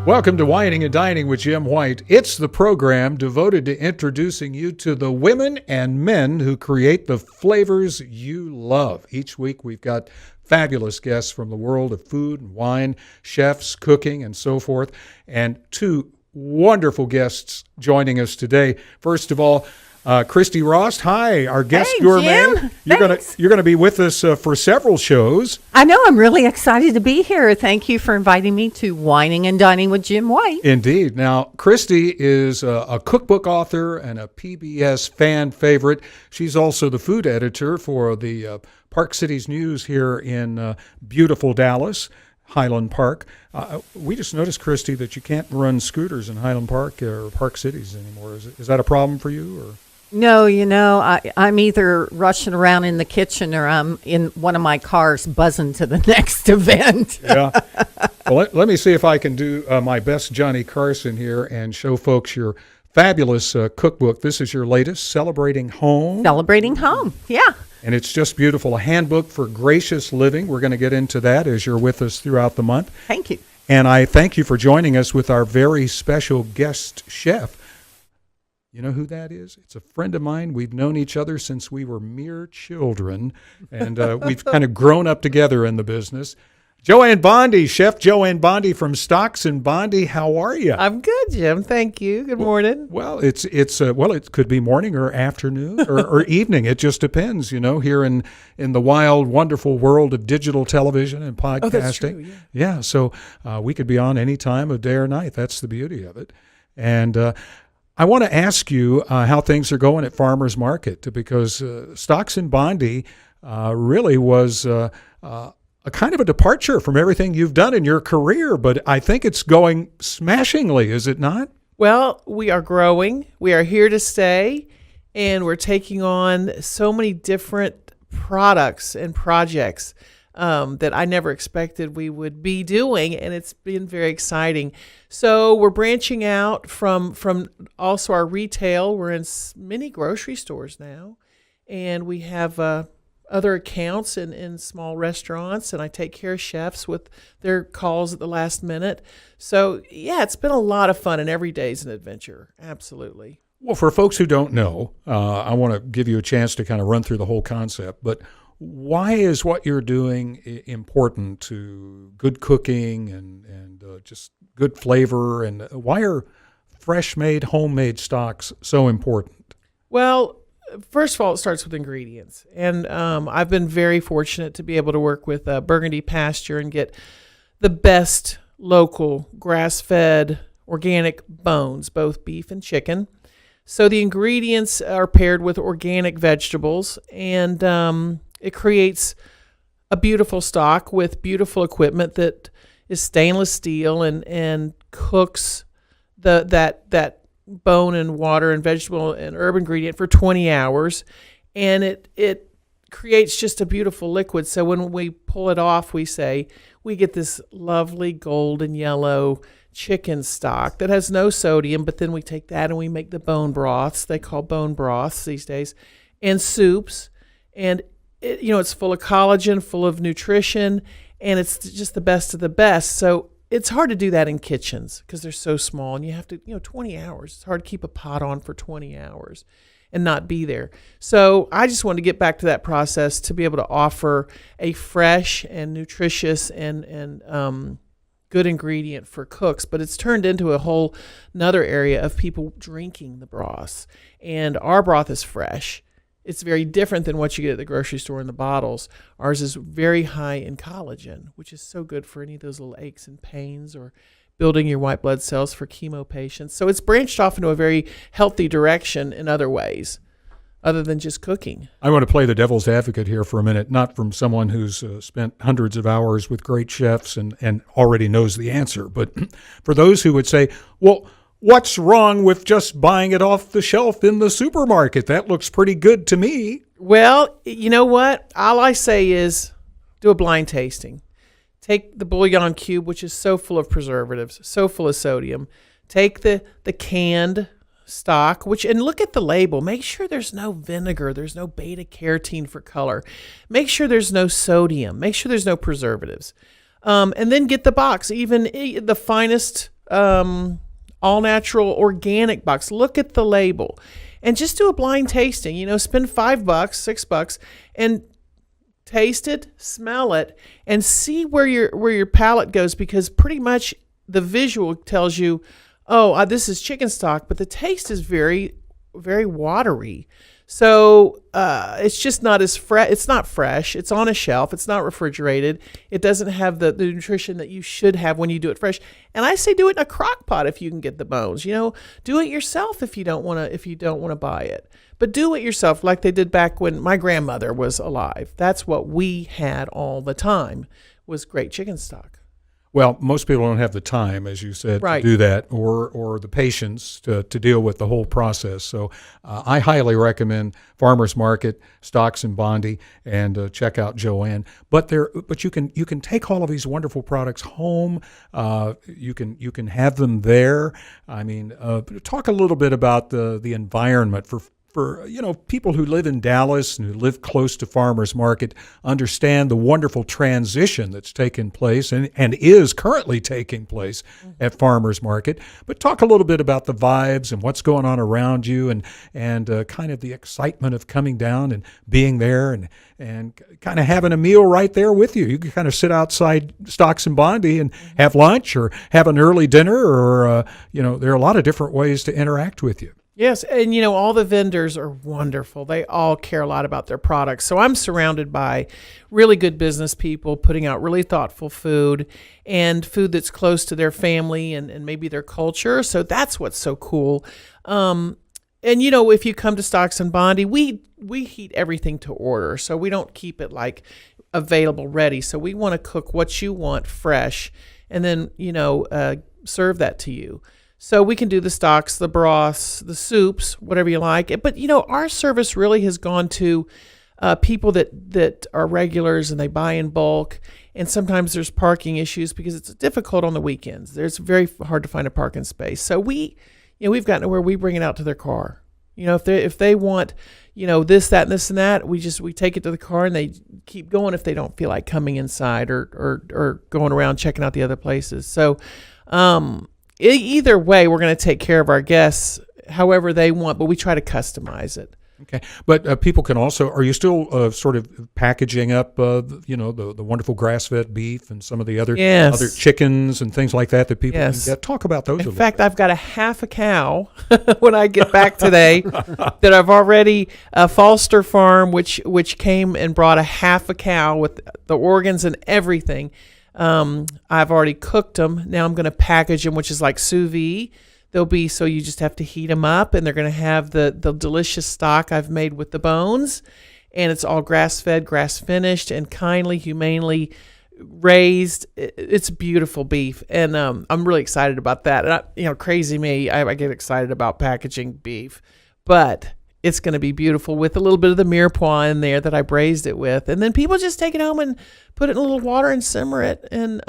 Welcome to Wining and Dining with Jim White. It's the program devoted to introducing you to the women and men who create the flavors you love. Each week we've got fabulous guests from the world of food and wine, chefs, cooking, and so forth, and two wonderful guests joining us today. First of all, Christy Rost. Hi, our guest gourmet. Jim. You're gonna be with us for several shows. I know. I'm really excited to be here. Thank you for inviting me to Wining and Dining with Jim White. Indeed. Now, Christy is a cookbook author and a PBS fan favorite. She's also the food editor for the Park Cities News here in beautiful Dallas, Highland Park. We just noticed, Christy, that you can't run scooters in Highland Park or Park Cities anymore. Is that a problem for you? Or? No, I'm either rushing around in the kitchen or I'm in one of my cars buzzing to the next event. Yeah. Well, let me see if I can do my best Johnny Carson here and show folks your fabulous cookbook. This is your latest, Celebrating Home. Celebrating Home, yeah. And it's just beautiful. A handbook for gracious living. We're going to get into that as you're with us throughout the month. Thank you. And I thank you for joining us with our very special guest chef. You know who that is? It's a friend of mine. We've known each other since we were mere children, and we've kind of grown up together in the business. Joanne Bondy, Chef Joanne Bondy from Stocks and Bondy. How are you? I'm good, Jim. Thank you. Good morning. Well, it could be morning or afternoon or evening. It just depends, here in the wild, wonderful world of digital television and podcasting. Oh, that's true, yeah. So we could be on any time of day or night. That's the beauty of it. And I want to ask you how things are going at Farmers Market, because Stocks and Bondy really was a kind of a departure from everything you've done in your career, but I think it's going smashingly, is it not? Well, we are growing. We are here to stay, and we're taking on so many different products and projects that I never expected we would be doing, and it's been very exciting. So we're branching out from also our retail. We're in many grocery stores now, and we have other accounts in small restaurants, and I take care of chefs with their calls at the last minute. So, yeah, it's been a lot of fun, and every day is an adventure. Absolutely. Well, for folks who don't know, I want to give you a chance to kind of run through the whole concept, but why is what you're doing important to good cooking and just good flavor, and why are fresh-made, homemade stocks so important? Well, first of all, it starts with ingredients. And I've been very fortunate to be able to work with Burgundy Pasture and get the best local grass-fed organic bones, both beef and chicken. So the ingredients are paired with organic vegetables, and it creates a beautiful stock with beautiful equipment that is stainless steel and cooks that bone and water and vegetable and herb ingredient for 20 hours, and it creates just a beautiful liquid. So when we pull it off, we say we get this lovely golden yellow chicken stock that has no sodium, but then we take that and we make the bone broths. They call bone broths these days, and soups, and it's full of collagen, full of nutrition, and it's just the best of the best. So it's hard to do that in kitchens because they're so small, and you have to, 20 hours. It's hard to keep a pot on for 20 hours and not be there. So I just wanted to get back to that process to be able to offer a fresh and nutritious and good ingredient for cooks. But it's turned into a whole another area of people drinking the broths. And our broth is fresh. It's very different than what you get at the grocery store in the bottles. Ours is very high in collagen, which is so good for any of those little aches and pains or building your white blood cells for chemo patients. So it's branched off into a very healthy direction in other ways, other than just cooking. I want to play the devil's advocate here for a minute, not from someone who's spent hundreds of hours with great chefs and already knows the answer, but for those who would say, well, what's wrong with just buying it off the shelf in the supermarket? That looks pretty good to me. Well, you know what? All I say is do a blind tasting. Take the bouillon cube, which is so full of preservatives, so full of sodium. Take the canned stock, and look at the label. Make sure there's no vinegar. There's no beta carotene for color. Make sure there's no sodium. Make sure there's no preservatives. And then get the box. Even the finest all natural organic box. Look at the label and just do a blind tasting. Spend $5, $6 and taste it, smell it, and see where your palate goes, because pretty much the visual tells you, oh, this is chicken stock, but the taste is very, very watery. So it's just not as fresh. It's not fresh. It's on a shelf. It's not refrigerated. It doesn't have the nutrition that you should have when you do it fresh. And I say do it in a crock pot if you can get the bones. Do it yourself if you don't want to buy it. But do it yourself like they did back when my grandmother was alive. That's what we had all the time, was great chicken stock. Well, most people don't have the time, as you said, Right. to do that, or the patience to deal with the whole process. So I highly recommend Farmers Market, Stocks and Bondy, and check out Joanne. But you can take all of these wonderful products home. You can have them there. I mean, talk a little bit about the environment for people who live in Dallas and who live close to Farmers Market, understand the wonderful transition that's taken place and is currently taking place at Farmers Market. But talk a little bit about the vibes and what's going on around you, and kind of the excitement of coming down and being there and kind of having a meal right there with you. You can kind of sit outside Stocks and Bondy and have lunch or have an early dinner, or there are a lot of different ways to interact with you. Yes, and all the vendors are wonderful. They all care a lot about their products. So I'm surrounded by really good business people putting out really thoughtful food, and food that's close to their family and maybe their culture. So that's what's so cool. And if you come to Stocks and Bondy, we heat everything to order. So we don't keep it like available ready. So we want to cook what you want fresh, and then serve that to you. So we can do the stocks, the broths, the soups, whatever you like. But, our service really has gone to people that are regulars and they buy in bulk. And sometimes there's parking issues because it's difficult on the weekends. It's very hard to find a parking space. So we've gotten to where we bring it out to their car. If they want, this, that, and this and that, we take it to the car and they keep going if they don't feel like coming inside or going around checking out the other places. So, either way, we're going to take care of our guests however they want, but we try to customize it. Okay, but people can also. Are you still sort of packaging up, the wonderful grass-fed beef and some of the other Yes. other chickens and things like that people Yes. can get? Talk about those. In fact, I've got a half a cow when I get back today that I've already Falster Farm, which came and brought a half a cow with the organs and everything. I've already cooked them. Now I'm going to package them, which is like sous vide. So you just have to heat them up, and they're going to have the delicious stock I've made with the bones, and it's all grass-fed, grass-finished, and kindly, humanely raised. It's beautiful beef, and I'm really excited about that. And crazy me, I get excited about packaging beef, but it's going to be beautiful with a little bit of the mirepoix in there that I braised it with. And then people just take it home and put it in a little water and simmer it. And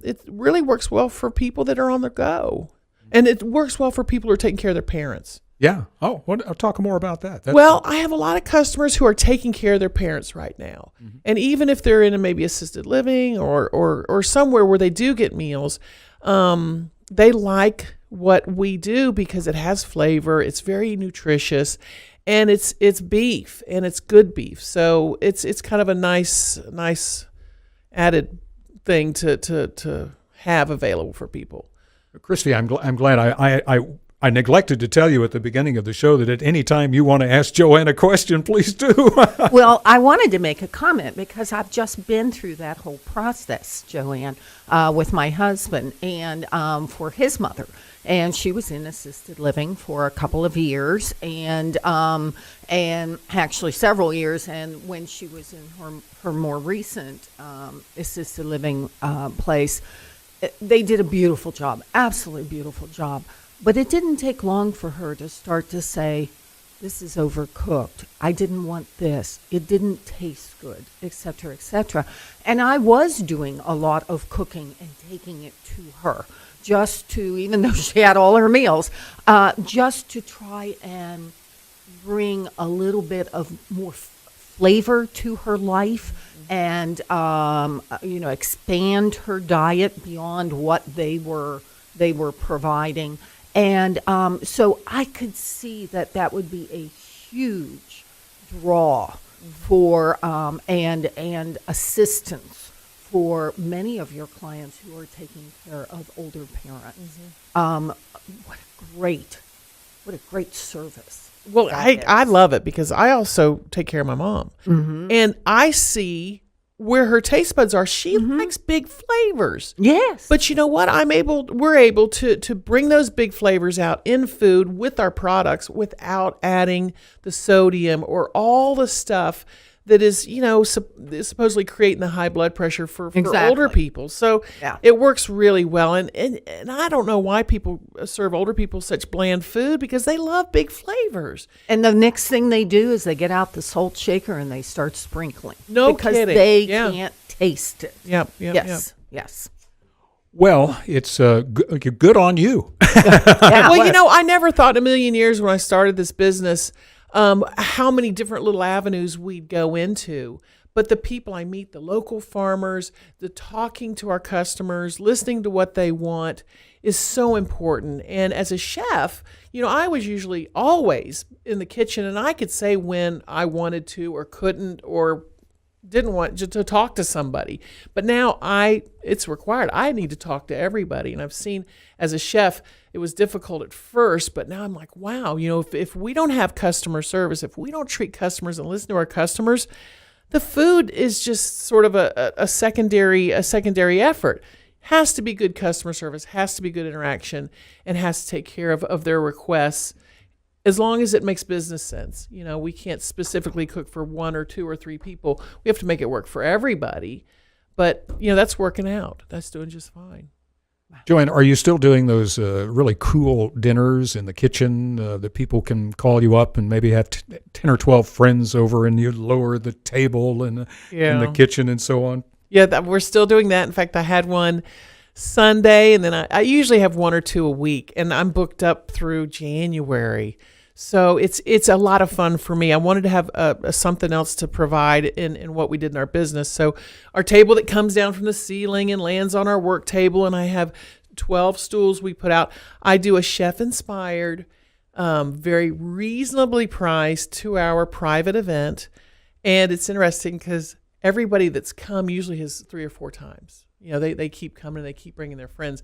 it really works well for people that are on the go. And it works well for people who are taking care of their parents. Yeah. Oh, I'll talk more about that. Well, I have a lot of customers who are taking care of their parents right now. Mm-hmm. And even if they're in maybe assisted living or somewhere where they do get meals, they like what we do because it has flavor. It's very nutritious. And it's beef, and it's good beef. So it's kind of a nice added thing to have available for people. Christy, I'm glad I neglected to tell you at the beginning of the show that at any time you want to ask Joanne a question, please do. Well, I wanted to make a comment because I've just been through that whole process, Joanne, with my husband and for his mother. And she was in assisted living for a couple of years and actually several years. And when she was in her more recent assisted living place, they did a beautiful job, absolutely beautiful job. But it didn't take long for her to start to say, this is overcooked. I didn't want this. It didn't taste good, et cetera, et cetera. And I was doing a lot of cooking and taking it to her, just to, even though she had all her meals, just to try and bring a little bit of more flavor to her life and, expand her diet beyond what they were they were providing. And so I could see that would be a huge draw for and assistance for many of your clients who are taking care of older parents. What a great service. Well, I love it because I also take care of my mom. And I see where her taste buds are. She likes big flavors. Yes. But you know what? We're able to bring those big flavors out in food with our products without adding the sodium or all the stuff that is, supposedly creating the high blood pressure for older people. So it works really well. And I don't know why people serve older people such bland food, because they love big flavors. And the next thing they do is they get out the salt shaker and they start sprinkling. No because kidding. They can't taste it. Yes. Well, it's good on you. Well, I never thought in a million years when I started this business how many different little avenues we'd go into. But the people I meet, the local farmers, the talking to our customers, listening to what they want is so important. And as a chef, I was usually always in the kitchen, and I could say when I wanted to or couldn't or didn't want to talk to somebody. But now it's required. I need to talk to everybody. And I've seen as a chef, it was difficult at first, but now I'm like, wow, if we don't have customer service, if we don't treat customers and listen to our customers, the food is just sort of a secondary effort. Has to be good customer service, has to be good interaction, and has to take care of their requests, as long as it makes business sense. We can't specifically cook for 1 or 2 or 3 people. We have to make it work for everybody. But, that's working out. That's doing just fine. Joanne, are you still doing those really cool dinners in the kitchen that people can call you up and maybe have 10 or 12 friends over and you lower the table in the kitchen and so on? Yeah, we're still doing that. In fact, I had one Sunday, and then I usually have 1 or 2 a week, and I'm booked up through January. So it's a lot of fun for me. I wanted to have something else to provide in what we did in our business. So our table that comes down from the ceiling and lands on our work table, and I have 12 stools we put out. I do a chef-inspired, very reasonably priced 2-hour private event. And it's interesting because everybody that's come usually has 3 or 4 times. They keep coming and they keep bringing their friends,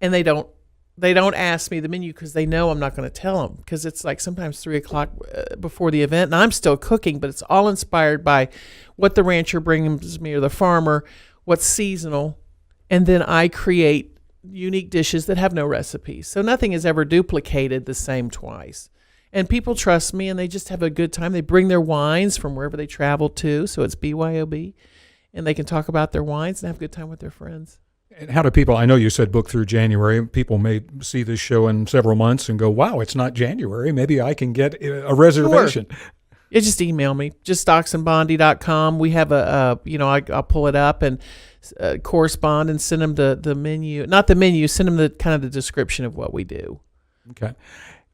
and they don't ask me the menu because they know I'm not going to tell them, because it's like sometimes 3 o'clock before the event and I'm still cooking, but it's all inspired by what the rancher brings me or the farmer, what's seasonal. And then I create unique dishes that have no recipes. So nothing is ever duplicated the same twice. And people trust me, and they just have a good time. They bring their wines from wherever they travel to. So it's BYOB, and they can talk about their wines and have a good time with their friends. And how do people, I know you said book through January, people may see this show in several months and go, wow, it's not January. Maybe I can get a reservation. Sure. You just email me, just stocksandbondy.com. We have I'll pull it up and correspond and send them the menu, not the menu, send them the kind of the description of what we do. Okay.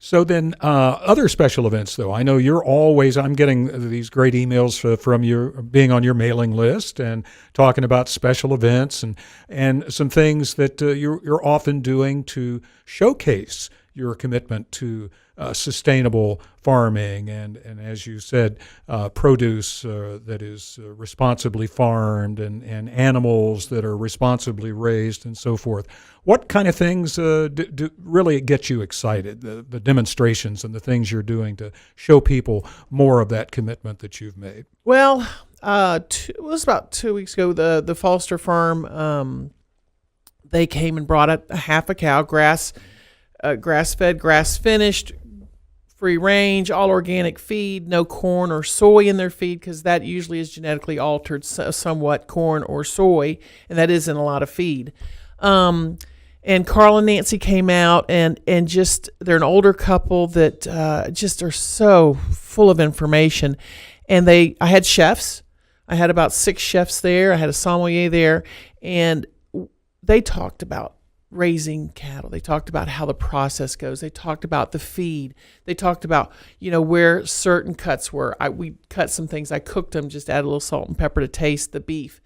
So then other special events, though, I know I'm getting these great emails from you being on your mailing list and talking about special events and some things that you're often doing to showcase your commitment to sustainable farming and as you said, produce that is responsibly farmed and animals that are responsibly raised and so forth. What kind of things do really get you excited, the demonstrations and the things you're doing to show people more of that commitment that you've made? Well, it was about 2 weeks ago, the Foster Farm, they came and brought a half a cow, grass-fed, grass-finished, free range, all organic feed, no corn or soy in their feed, because that usually is genetically altered somewhat, corn or soy, and that is in a lot of feed. And Carl and Nancy came out, and just they're an older couple that just are so full of information. And I had chefs. I had about 6 chefs there. I had a sommelier there, and they talked about raising cattle. They talked about how the process goes. They talked about the feed. They talked about, where certain cuts were. We cut some things. I cooked them, just add a little salt and pepper to taste the beef.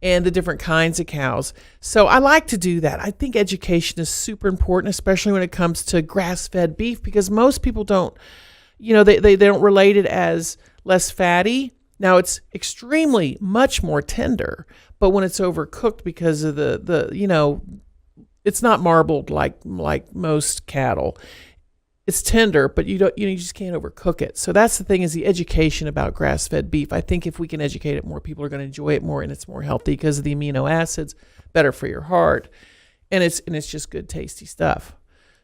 and the different kinds of cows. So I like to do that. I think education is super important, especially when it comes to grass-fed beef, because most people don't, they don't relate it as less fatty. Now it's extremely much more tender, but when it's overcooked because of the it's not marbled like most cattle. It's tender, but you just can't overcook it. So that's the thing, is the education about grass-fed beef. I think if we can educate it more, people are going to enjoy it more, and it's more healthy because of the amino acids, better for your heart, and it's just good, tasty stuff.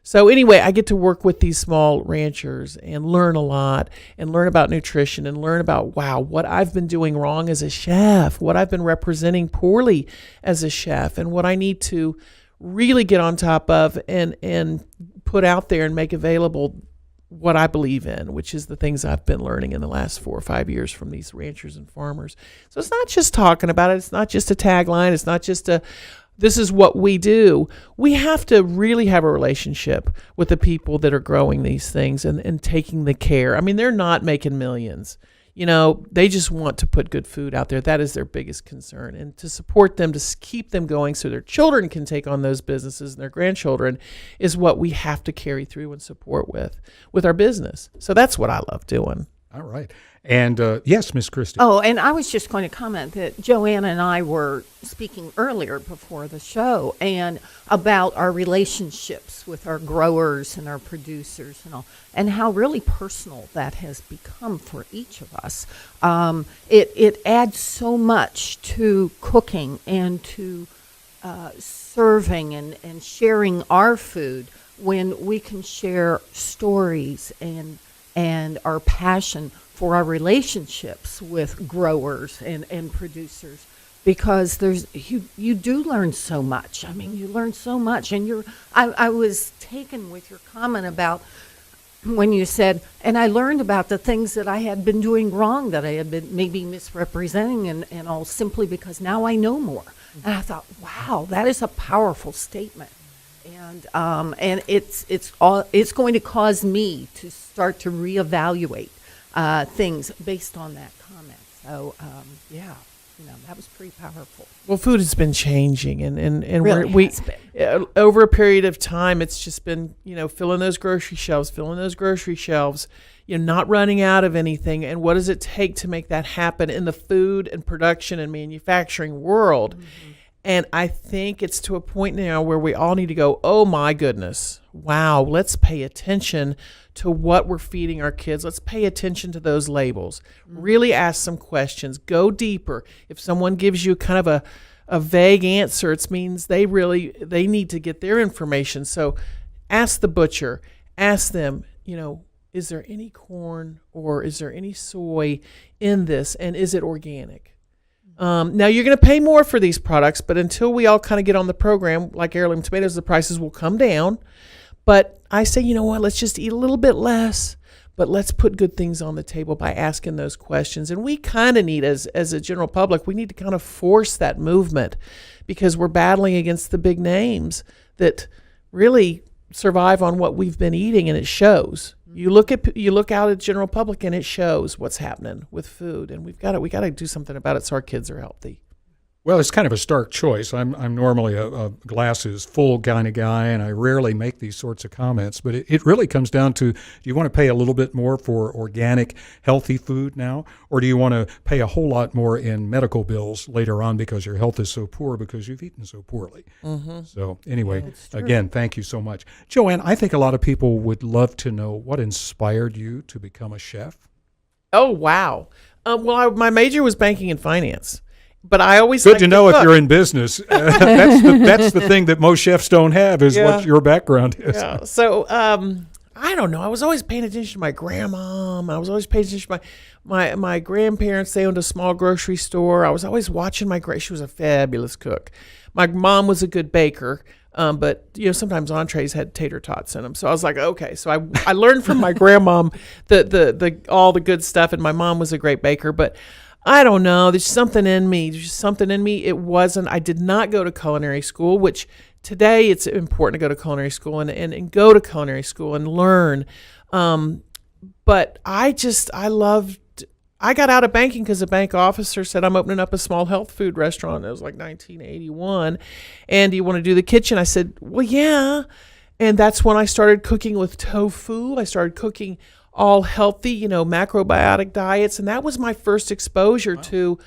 So anyway, I get to work with these small ranchers and learn a lot, and learn about nutrition, and learn about, what I've been doing wrong as a chef, what I've been representing poorly as a chef, and what I need to really get on top of and put out there and make available what I believe in, which is the things I've been learning in the last 4 or 5 years from these ranchers and farmers. So it's not just talking about it. It's not just a tagline. It's not just this is what we do. We have to really have a relationship with the people that are growing these things and taking the care. I mean, they're not making millions. They just want to put good food out there. That is their biggest concern. And to support them, to keep them going so their children can take on those businesses and their grandchildren, is what we have to carry through and support with our business. So that's what I love doing. All right. And yes, Miss Christy. Oh, and I was just going to comment that Joanne and I were speaking earlier before the show and about our relationships with our growers and our producers and all, and how really personal that has become for each of us. It adds so much to cooking and to serving and sharing our food when we can share stories and our passion for our relationships with growers and producers, because you do learn so much. I mean, you learn so much, and I was taken with your comment about when you said, and I learned about the things that I had been doing wrong, that I had been maybe misrepresenting and all, simply because now I know more. And I thought, wow, that is a powerful statement. And it's going to cause me to start to reevaluate things based on that comment. So that was pretty powerful. Well, food has been changing, and Really has been. Over a period of time, it's just been filling those grocery shelves, not running out of anything. And what does it take to make that happen in the food and production and manufacturing world? Mm-hmm. And I think it's to a point now where we all need to go, oh my goodness, wow, let's pay attention to what we're feeding our kids. Let's pay attention to those labels. Really ask some questions. Go deeper. If someone gives you kind of a vague answer, it means they need to get their information. So ask the butcher, ask them, is there any corn or is there any soy in this, and is it organic? Now, you're going to pay more for these products, but until we all kind of get on the program, like heirloom tomatoes, the prices will come down. But I say, let's just eat a little bit less, but let's put good things on the table by asking those questions. And we kind of need, as a general public, we need to kind of force that movement, because we're battling against the big names that really survive on what we've been eating, and it shows. You look out at general public, and it shows what's happening with food, and we got to do something about it so our kids are healthy. Well, it's kind of a stark choice. I'm normally a glasses full kind of guy, and I rarely make these sorts of comments. But it really comes down to, do you want to pay a little bit more for organic, healthy food now? Or do you want to pay a whole lot more in medical bills later on because your health is so poor because you've eaten so poorly? Mm-hmm. So anyway, again, thank you so much. Joanne, I think a lot of people would love to know what inspired you to become a chef. Oh, wow. My major was banking and finance. But I always good to know if you're in business. That's the thing that most chefs don't have, is what your background is. Yeah. So I don't know. I was always paying attention to my grandma. I was always paying attention to my grandparents. They owned a small grocery store. I was always watching she was a fabulous cook. My mom was a good baker. But sometimes entrees had tater tots in them. So I was like, okay. So I learned from my grandmom the all the good stuff, and my mom was a great baker. But I don't know. There's something in me. I did not go to culinary school, which today it's important to go to culinary school and go to culinary school and learn. But I I got out of banking because a bank officer said, I'm opening up a small health food restaurant. It was like 1981. And do you want to do the kitchen? I said, well, yeah. And that's when I started cooking with tofu. I started cooking all healthy, macrobiotic diets. And that was my first exposure to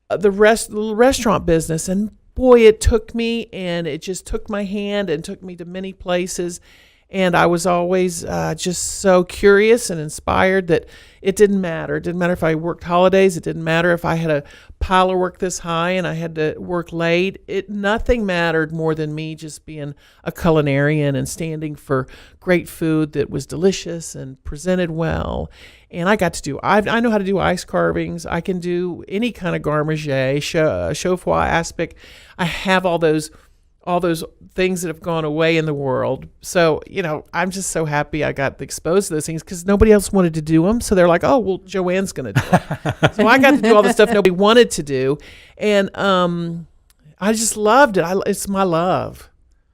the restaurant business. And boy, it took me, and it just took my hand and took me to many places. And I was always just so curious and inspired that it didn't matter. It didn't matter if I worked holidays. It didn't matter if I had a pile of work this high and I had to work late. Nothing mattered more than me just being a culinarian and standing for great food that was delicious and presented well. And I got to do, I know how to do ice carvings. I can do any kind of garmager, chaud-froid aspic. I have all those things that have gone away in the world. So, I'm just so happy I got exposed to those things because nobody else wanted to do them. So they're like, oh, well, Joanne's going to do it. So I got to do all the stuff nobody wanted to do. And I just loved it. It's my love.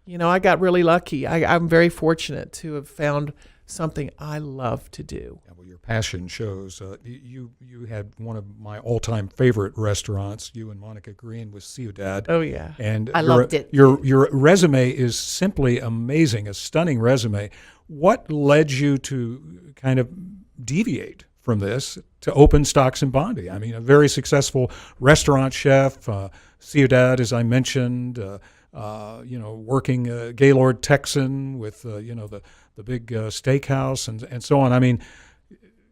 I got really lucky. I'm very fortunate to have found something I love to do. Yeah, well, your passion shows. You had one of my all-time favorite restaurants, you and Monica Green, with Ciudad. Oh, yeah. And I loved it. Your resume is simply amazing, a stunning resume. What led you to kind of deviate from this to open Stocks and Bondy? I mean, a very successful restaurant chef, Ciudad, as I mentioned, working Gaylord Texan with, the big steakhouse and so on. I mean,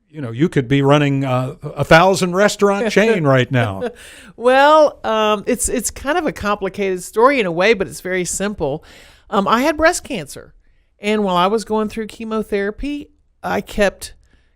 you could be running a 1,000-restaurant chain right now. Well, it's kind of a complicated story in a way, but it's very simple. I had breast cancer, and while I was going through chemotherapy, I kept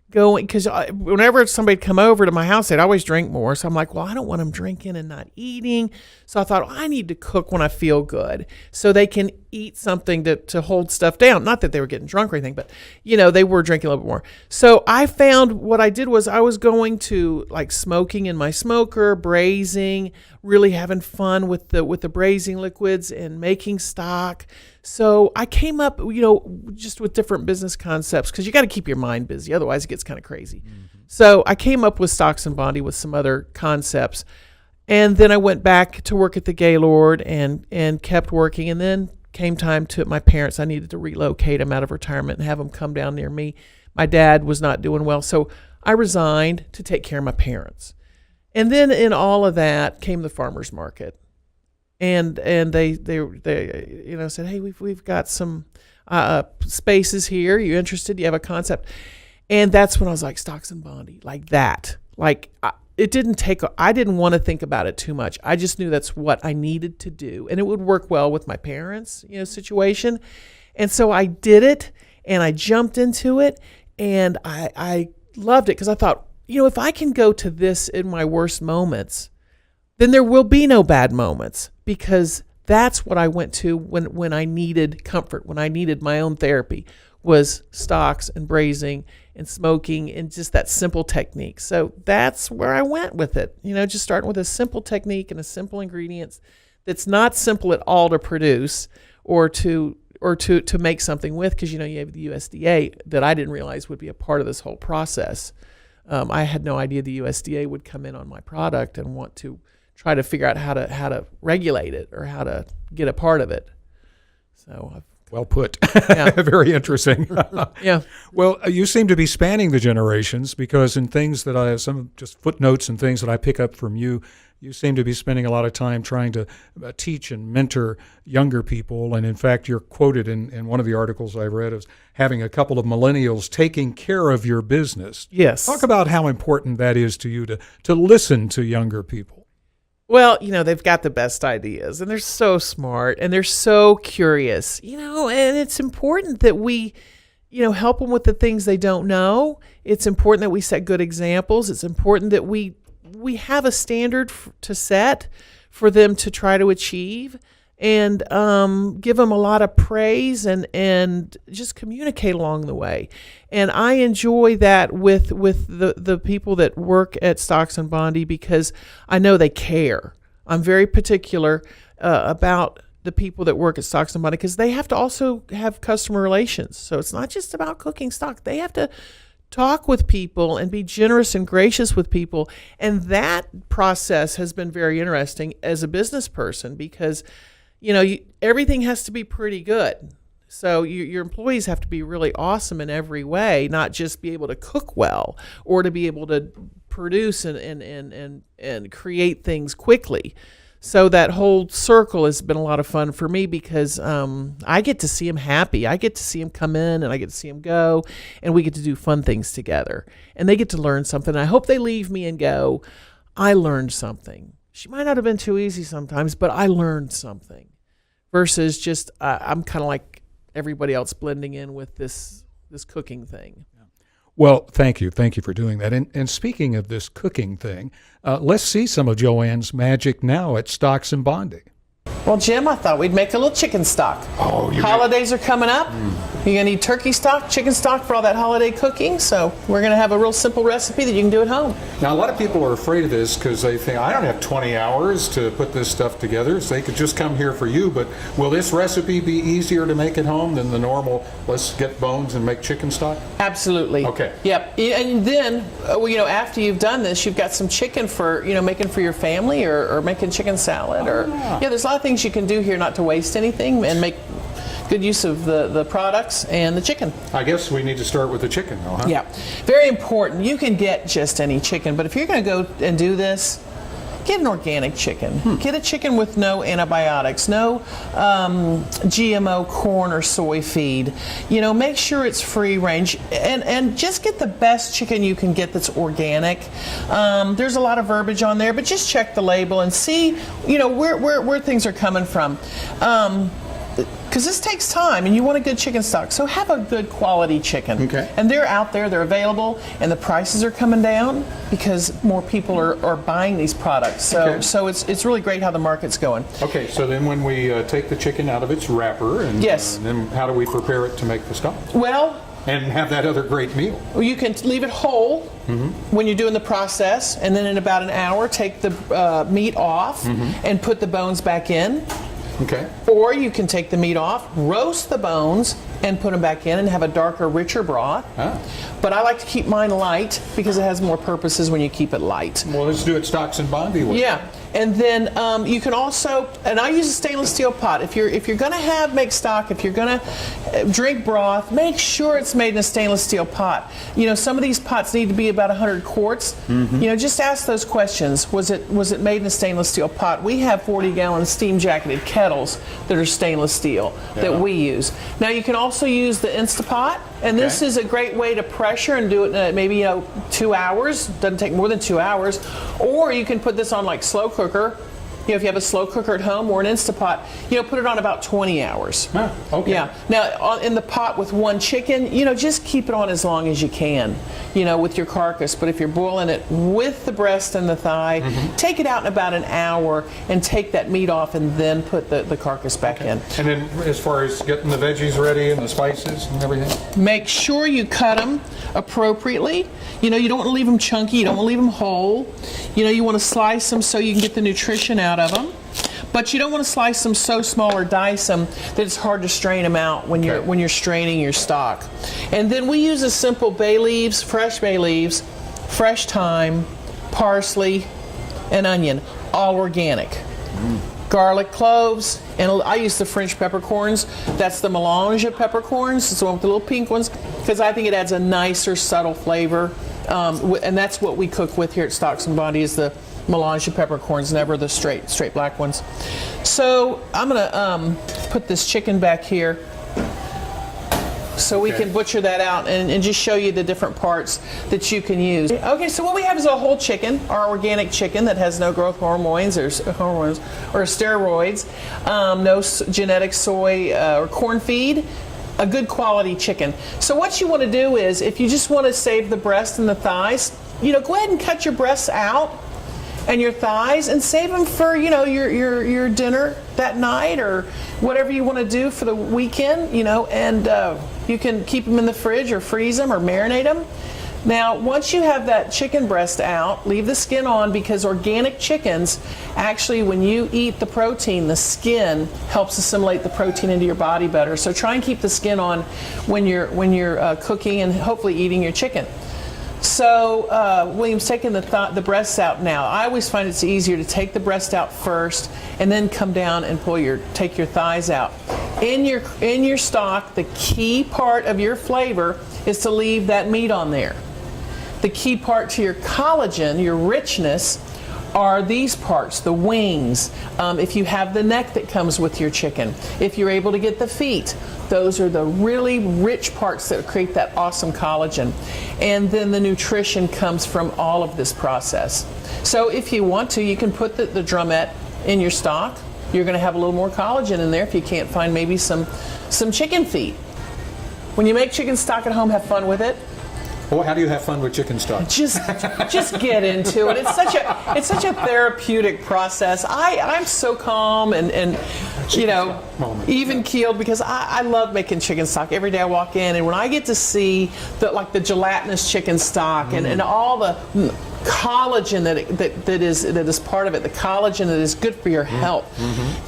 going because whenever somebody'd come over to my house, they'd always drink more. So I'm like, well, I don't want them drinking and not eating. So I thought, I need to cook when I feel good so they can eat something to hold stuff down. Not that they were getting drunk or anything, but, they were drinking a little bit more. So I found what I did was I was going to like smoking in my smoker, braising, really having fun with the braising liquids and making stock. So I came up, just with different business concepts because you got to keep your mind busy. Otherwise it gets kind of crazy. Mm-hmm. So I came up with Stocks and Bondy with some other concepts. And then I went back to work at the Gaylord and kept working. And then came time to my parents. I needed to relocate them out of retirement and have them come down near me. My dad was not doing well. So I resigned to take care of my parents. And then in all of that came the farmer's market. And they said, hey, we've got some spaces here. You interested? You have a concept? And that's when I was like, Stocks and Bondy, like that. Like I didn't want to think about it too much. I just knew that's what I needed to do, and it would work well with my parents, situation. And so I did it, and I jumped into it, and I loved it because I thought, if I can go to this in my worst moments, then there will be no bad moments because that's what I went to when I needed comfort, when I needed my own therapy, was stocks and braising and smoking and just that simple technique. So that's where I went with it, just starting with a simple technique and a simple ingredients that's not simple at all to produce or to make something with because, you have the USDA that I didn't realize would be a part of this whole process. I had no idea the USDA would come in on my product and want to try to figure out how to regulate it or how to get a part of it. So well put. Yeah. Very interesting. Yeah. Well, you seem to be spanning the generations because in things that some just footnotes and things that I pick up from you, you seem to be spending a lot of time trying to teach and mentor younger people. And in fact, you're quoted in one of the articles I've read as having a couple of millennials taking care of your business. Yes. Talk about how important that is to you to listen to younger people. Well, they've got the best ideas and they're so smart and they're so curious, and it's important that we, help them with the things they don't know. It's important that we set good examples. It's important that we have a standard to set for them to try to achieve and give them a lot of praise and just communicate along the way. And I enjoy that with the people that work at Stocks and Bondy because I know they care. I'm very particular about the people that work at Stocks and Bondy because they have to also have customer relations. So it's not just about cooking stock. They have to talk with people and be generous and gracious with people. And that process has been very interesting as a business person because, everything has to be pretty good. So your employees have to be really awesome in every way, not just be able to cook well or to be able to produce and create things quickly. So that whole circle has been a lot of fun for me because I get to see them happy. I get to see them come in and I get to see them go, and we get to do fun things together. And they get to learn something. I hope they leave me and go, I learned something. She might not have been too easy sometimes, but I learned something. Versus just I'm kind of like everybody else blending in with this cooking thing. Well, thank you. Thank you for doing that. And speaking of this cooking thing, let's see some of Joanne's magic now at Stocks and Bondy. Well, Jim, I thought we'd make a little chicken stock. Oh, holidays are coming up. You're going to need turkey stock, chicken stock for all that holiday cooking. So we're going to have a real simple recipe that you can do at home. Now, a lot of people are afraid of this because they think, I don't have 20 hours to put this stuff together, so they could just come here for you. But will this recipe be easier to make at home than the normal, let's get bones and make chicken stock? Absolutely. Okay. Yep. And then, after you've done this, you've got some chicken for, making for your family or making chicken salad. There's a lot of things you can do here not to waste anything and make good use of the products and the chicken. I guess we need to start with the chicken, though, huh? Yeah, very important. You can get just any chicken, but if you're going to go and do this, get an organic chicken. Get a chicken with no antibiotics, no GMO corn or soy feed. Make sure it's free range, and just get the best chicken you can get that's organic. There's a lot of verbiage on there, but just check the label and see, where things are coming from. Because this takes time, and you want a good chicken stock. So have a good quality chicken. Okay. And they're out there, they're available, and the prices are coming down because more people are buying these products. So it's really great how the market's going. Okay, so then when we take the chicken out of its wrapper, and yes. Then how do we prepare it to make the stock? Well, and have that other great meal. You can leave it whole when you're doing the process, and then in about an hour, take the meat off and put the bones back in. Okay. Or you can take the meat off, roast the bones, and put them back in and have a darker, richer broth. Ah. But I like to keep mine light because it has more purposes when you keep it light. Well, let's do it Stocks and Bondy. Yeah. And then you can also, and I use a stainless steel pot. If you're going to make stock, if you're going to drink broth, make sure it's made in a stainless steel pot. Some of these pots need to be about 100 quarts. Just ask those questions. Was it made in a stainless steel pot? We have 40-gallon steam jacketed kettles that are stainless steel that we use. Now you can also use the Instapot, and this is a great way to pressure and do it in maybe 2 hours. Doesn't take more than 2 hours. Or you can put this on like slow cooker. If you have a slow cooker at home or an Instapot, put it on about 20 hours. Okay. Yeah. Now, in the pot with one chicken, just keep it on as long as you can, with your carcass. But if you're boiling it with the breast and the thigh, take it out in about an hour and take that meat off and then put the carcass back in. And then as far as getting the veggies ready and the spices and everything? Make sure you cut them appropriately. You don't want to leave them chunky. You don't want to leave them whole. You want to slice them so you can get the nutrition out of them. But you don't want to slice them so small or dice them that it's hard to strain them out when you're straining your stock. And then we use a simple fresh bay leaves, fresh thyme, parsley, and onion, all organic. Garlic cloves, and I use the French peppercorns. That's the melange of peppercorns. It's the one with the little pink ones, because I think it adds a nicer, subtle flavor. And that's what we cook with here at Stocks and Bondy is the melange of peppercorns, never the straight black ones. So I'm going to put this chicken back here so we can butcher that out and just show you the different parts that you can use. Okay, so what we have is a whole chicken, our organic chicken that has no growth hormones or steroids, no genetic soy or corn feed, a good quality chicken. So what you want to do is, if you just want to save the breast and the thighs, go ahead and cut your breasts out and your thighs and save them for your dinner that night or whatever you want to do for the weekend, and you can keep them in the fridge or freeze them or marinate them. Now, once you have that chicken breast out, leave the skin on, because organic chickens, actually, when you eat the protein, the skin helps assimilate the protein into your body better. So try and keep the skin on when you're cooking and hopefully eating your chicken. So William's taking the breasts out now. I always find it's easier to take the breast out first and then come down and take your thighs out. In your stock, the key part of your flavor is to leave that meat on there. The key part to your collagen, your richness, are these parts, the wings. If you have the neck that comes with your chicken, if you're able to get the feet, those are the really rich parts that create that awesome collagen. And then the nutrition comes from all of this process. So if you want to, you can put the drumette in your stock. You're going to have a little more collagen in there if you can't find maybe some chicken feet. When you make chicken stock at home, have fun with it. Well, how do you have fun with chicken stock? Just get into it. It's such a therapeutic process. I'm so calm and even keeled because I love making chicken stock. Every day I walk in, and when I get to see the gelatinous chicken stock and all the collagen that is part of it, the collagen that is good for your health,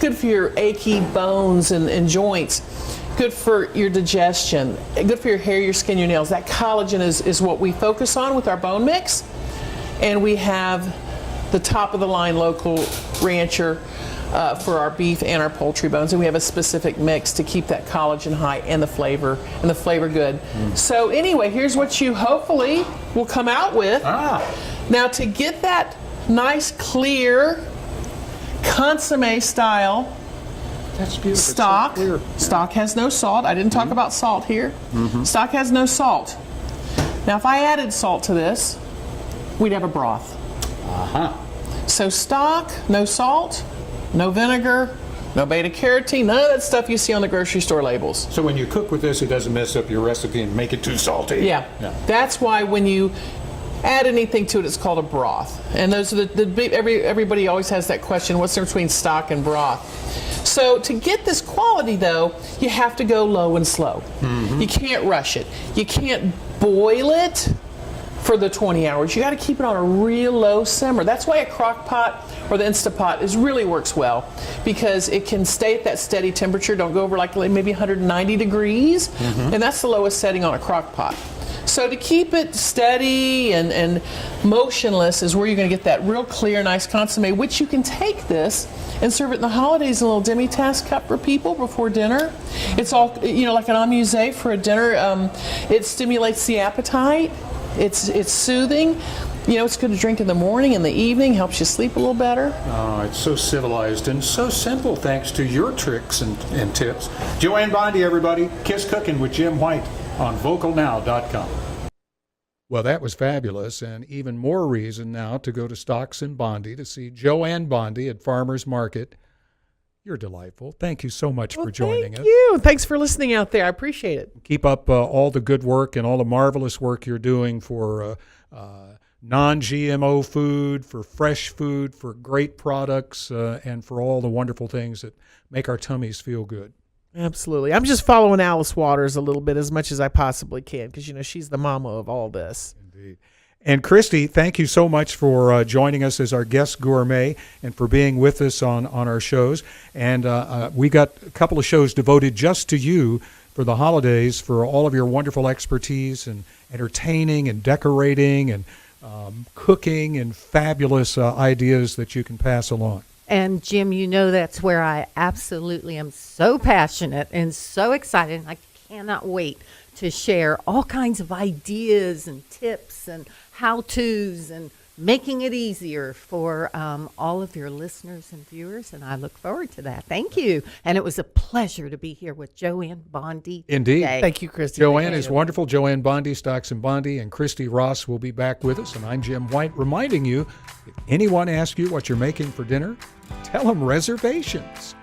good for your achy bones and joints, good for your digestion, good for your hair, your skin, your nails. That collagen is what we focus on with our bone mix. And we have the top of the line local rancher for our beef and our poultry bones. And we have a specific mix to keep that collagen high and the flavor good. So anyway, here's what you hopefully will come out with. Now to get that nice clear consommé style That's beautiful. stock. So clear. Stock has no salt. I didn't talk about salt here. Stock has no salt. Now, if I added salt to this, we'd have a broth. So stock, no salt, no vinegar, no beta carotene, none of that stuff you see on the grocery store labels. So when you cook with this, it doesn't mess up your recipe and make it too salty. Yeah. That's why when you add anything to it, it's called a broth. And those are everybody always has that question, what's the difference between stock and broth? So to get this quality, though, you have to go low and slow. You can't rush it. You can't boil it for the 20 hours. You got to keep it on a real low simmer. That's why a crock pot or the Instapot really works well, because it can stay at that steady temperature. Don't go over like maybe 190 degrees, and that's the lowest setting on a crock pot. So to keep it steady and motionless is where you're going to get that real clear, nice consommé, which you can take this and serve it in the holidays in a little demi-tasse cup for people before dinner. It's all, like an amuse for a dinner. It stimulates the appetite. It's soothing. It's good to drink in the morning, in the evening, helps you sleep a little better. Oh, it's so civilized and so simple thanks to your tricks and tips. Joanne Bondy, everybody. Kiss Cooking with Jim White on VocalNow.com. Well, that was fabulous, and even more reason now to go to Stocks and Bondy to see Joanne Bondy at Farmers Market. You're delightful. Thank you so much for joining us. Thank you. Thanks for listening out there. I appreciate it. Keep up all the good work and all the marvelous work you're doing for non-GMO food, for fresh food, for great products, and for all the wonderful things that make our tummies feel good. Absolutely. I'm just following Alice Waters a little bit as much as I possibly can because, she's the mama of all this. Indeed. And Christy, thank you so much for joining us as our guest gourmet and for being with us on our shows. And we got a couple of shows devoted just to you for the holidays, for all of your wonderful expertise and entertaining and decorating and cooking and fabulous ideas that you can pass along. And Jim, that's where I absolutely am so passionate and so excited. I cannot wait to share all kinds of ideas and tips and how-tos and making it easier for all of your listeners and viewers. And I look forward to that. Thank you. And it was a pleasure to be here with Joanne Bondy. Indeed. Today. Thank you, Christy. Joanne is wonderful. Joanne Bondy, Stocks and Bondy, and Christy Rost will be back with us. And I'm Jim White, reminding you, if anyone asks you what you're making for dinner, tell them reservations.